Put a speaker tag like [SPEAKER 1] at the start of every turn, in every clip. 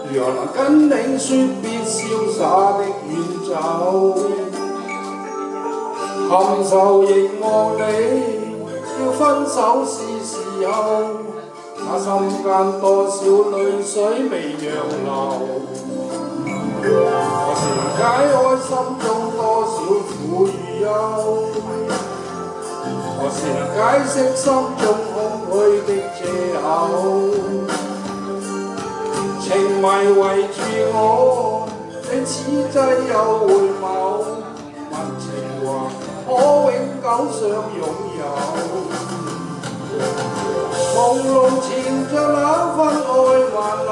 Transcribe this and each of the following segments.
[SPEAKER 1] 如何能跟你說別瀟灑的遠走？含愁凝望你，要分手是時候，那心間多少淚水未讓流。何時能解開心中多少苦與憂？何時能解釋心中空虛的藉口？情迷圍住我，你此際又回眸，問情話可永久相擁有。朦朧纏着那份愛還留，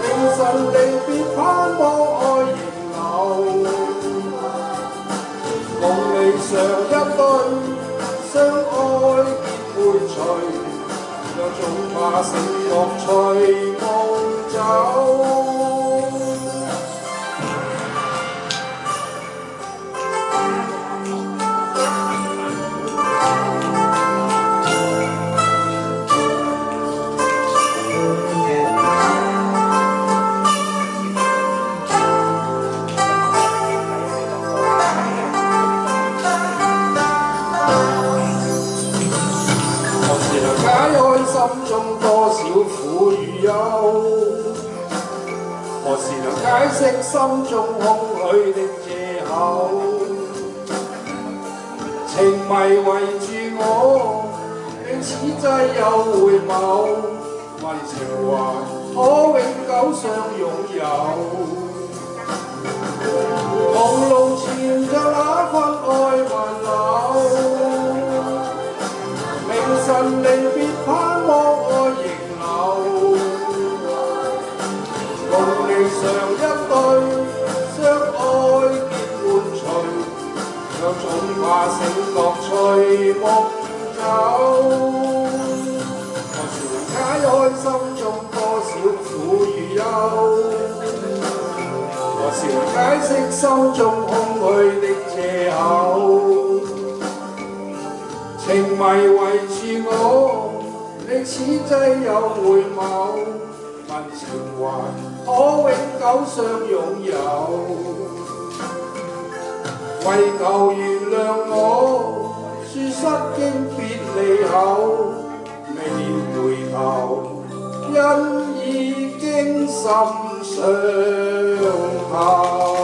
[SPEAKER 1] 凌晨離別盼望愛仍留。夢裏常一對相愛結會隨，卻總怕醒覺隨夢走。解開心中多少苦與憂？何時能解釋心中空虛的藉口？情迷圍住我，你此際又回眸，問情話可永久相擁有。朦朧纏着那份愛還留，凌晨離別盼望愛仍留。夢裏常一對相愛結伴隨，卻總怕醒覺隨夢走。何時能解開心中多少苦與憂？何時能解釋心中空虛的藉口？情迷圍住我，你此際又回眸，問情還可永久相擁有。為求原諒我，說失經別離後，未回頭，因已經心傷透。